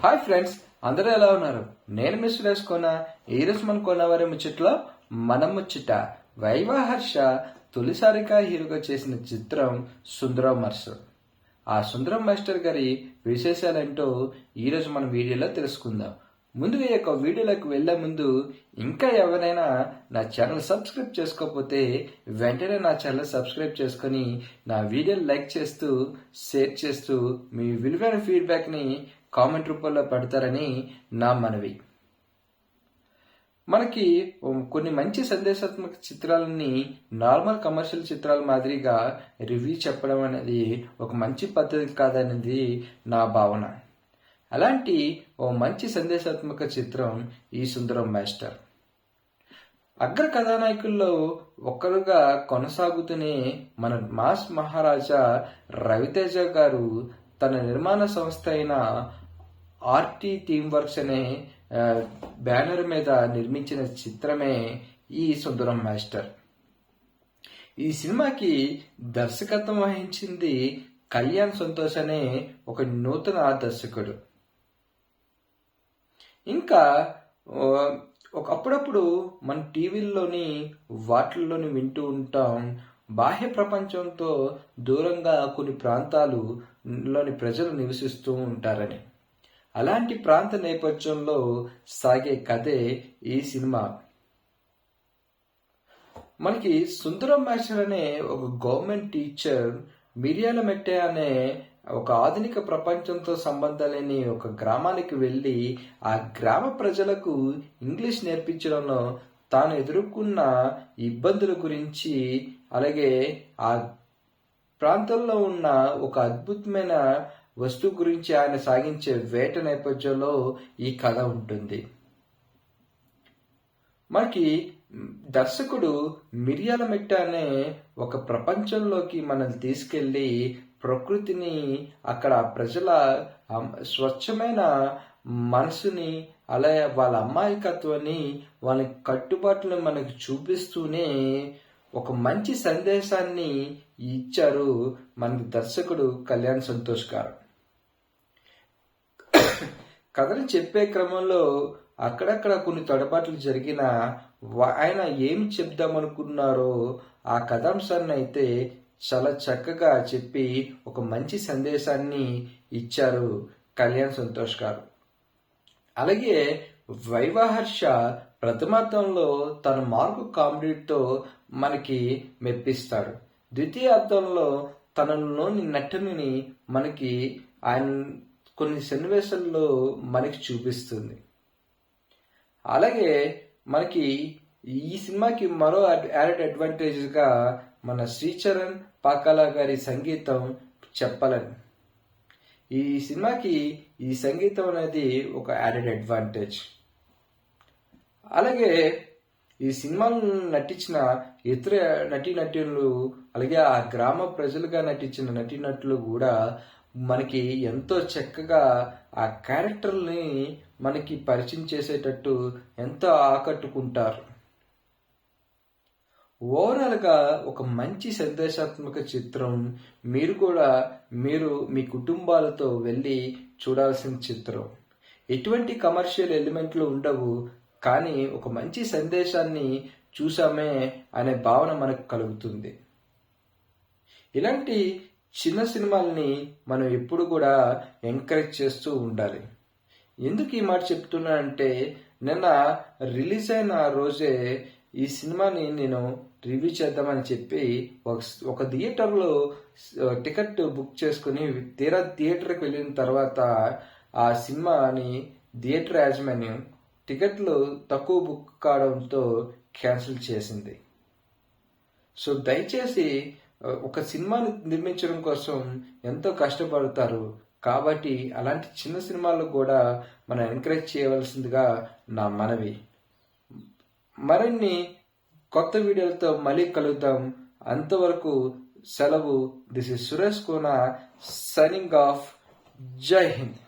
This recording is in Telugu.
హాయ్ ఫ్రెండ్స్, అందరూ ఎలా ఉన్నారు? నేను మీ సురేష్ కోన. ఈరోజు మన కోనవారి ముచ్చట్లో మన ముచ్చట వైవాహర్ష తొలిసారిగా హీరోగా చేసిన చిత్రం సుందరం మాస్టర్. ఆ సుందరం మాస్టర్ గారి విశేషాలేంటో ఈరోజు మన వీడియోలో తెలుసుకుందాం. ముందుగా ఈ యొక్క వీడియోలోకి వెళ్లే ముందు ఇంకా ఎవరైనా నా ఛానల్ సబ్స్క్రైబ్ చేసుకోకపోతే వెంటనే నా ఛానల్ సబ్స్క్రైబ్ చేసుకొని నా వీడియోని లైక్ చేస్తూ షేర్ చేస్తూ మీ విలువైన ఫీడ్బ్యాక్ని కామెంట్ రూపంలో పెడతారని నా మనవి. మనకి కొన్ని మంచి సందేశాత్మక చిత్రాలని నార్మల్ కమర్షియల్ చిత్రాల మాదిరిగా రివ్యూ చెప్పడం అనేది ఒక మంచి పద్ధతి కాదనేది నా భావన. అలాంటి ఓ మంచి సందేశాత్మక చిత్రం ఈ సుందరం మాస్టర్. అగ్ర కథానాయకుల్లో ఒక్కరుగా కొనసాగుతూనే మన మాస్ మహారాజా రవితేజ గారు తన నిర్మాణ సంస్థ అయిన ఆర్టీ థీమ్ వర్క్స్ అనే బ్యానర్ మీద నిర్మించిన చిత్రమే ఈ సుందరం మాస్టర్. ఈ సినిమాకి దర్శకత్వం వహించింది కళ్యాణ్ సంతోష్ అనే ఒక నూతన దర్శకుడు. ఇంకా అప్పుడప్పుడు మన టీవీల్లోని వాటిల్లోని వింటూ ఉంటాం, బాహ్య ప్రపంచంతో దూరంగా కొన్ని ప్రాంతాలలోని ప్రజలు నివసిస్తూ ఉంటారని. అలాంటి ప్రాంత నేపథ్యంలో సాగే కథే ఈ సినిమా. మనకి సుందరం మాస్టర్ అనే ఒక గవర్నమెంట్ టీచర్ మిర్యాలమెట్టె అనే ఒక ఆధునిక ప్రపంచంతో సంబంధం లేని ఒక గ్రామానికి వెళ్ళి ఆ గ్రామ ప్రజలకు ఇంగ్లీష్ నేర్పించడంలో తాను ఎదుర్కొన్న ఇబ్బందుల గురించి, అలాగే ఆ ప్రాంతంలో ఉన్న ఒక అద్భుతమైన వస్తువు గురించి ఆయన సాగించే వేట నేపథ్యంలో ఈ కథ ఉంటుంది. మనకి దర్శకుడు మిర్యాలమెట్ట అనే ఒక ప్రపంచంలోకి మనల్ని తీసుకెళ్లి ప్రకృతిని, అక్కడ ప్రజల స్వచ్ఛమైన మనసుని, అలాగే వాళ్ళ అమాయకత్వాన్ని, వాళ్ళ కట్టుబాట్లను మనకు చూపిస్తూనే ఒక మంచి సందేశాన్ని ఇచ్చారు మనకి దర్శకుడు కళ్యాణ్ సంతోష్ గారు. కథను చెప్పే క్రమంలో అక్కడక్కడ కొన్ని తడబాట్లు జరిగిన ఆయన ఏమి చెప్దామనుకున్నారో ఆ కథాంశాన్ని అయితే చాలా చక్కగా చెప్పి ఒక మంచి సందేశాన్ని ఇచ్చారు కళ్యాణ్ సంతోష్ గారు. అలాగే వైవాహర్ష ప్రథమార్థంలో తన మార్కు కామెడీతో మనకి మెప్పిస్తాడు. ద్వితీయార్థంలో తనలోని నటనని మనకి ఆయన కొన్ని సన్నివేశాల్లో మనకి చూపిస్తుంది. అలాగే మనకి ఈ సినిమాకి మరో యాడెడ్ అడ్వాంటేజ్గా మన శ్రీచరణ్ పాకాల గారి సంగీతం చెప్పాలని. ఈ సినిమాకి ఈ సంగీతం అనేది ఒక యాడెడ్ అడ్వాంటేజ్. అలాగే ఈ సినిమాలో నటించిన ఇతర నటీనటులు, అలాగే ఆ గ్రామ ప్రజలుగా నటించిన నటీనటులు కూడా మనకి ఎంతో చక్కగా ఆ క్యారెక్టర్ని మనకి పరిచయం చేసేటట్టు ఎంతో ఆకట్టుకుంటారు. ఓవరాల్గా ఒక మంచి సందేశాత్మక చిత్రం. మీరు మీ కుటుంబాలతో వెళ్ళి చూడాల్సిన చిత్రం. ఎటువంటి కమర్షియల్ ఎలిమెంట్లు ఉండవు, కానీ ఒక మంచి సందేశాన్ని చూసామే అనే భావన మనకు కలుగుతుంది. ఇలాంటి చిన్న సినిమాల్ని మనం ఎప్పుడు కూడా ఎంకరేజ్ చేస్తూ ఉండాలి. ఎందుకు ఈ మాట చెప్తున్నానంటే, నిన్న రిలీజ్ అయిన రోజే ఈ సినిమాని నేను రివ్యూ చేద్దామని చెప్పి ఒక థియేటర్లో టికెట్ బుక్ చేసుకుని తీరా థియేటర్కి వెళ్ళిన తర్వాత ఆ సినిమాని థియేటర్ యాజమాన్యం టికెట్లు తక్కువ బుక్ కావడంతో క్యాన్సిల్ చేసింది. సో దయచేసి ఒక సినిమాని నిర్మించడం కోసం ఎంతో కష్టపడతారు కాబట్టి అలాంటి చిన్న సినిమాలు కూడా మనం ఎంకరేజ్ చేయవలసిందిగా నా మనవి. మరిన్ని కొత్త వీడియోలతో మళ్ళీ కలుద్దాం. అంతవరకు సెలవు. This is Suresh Kona signing off. జై హింద్.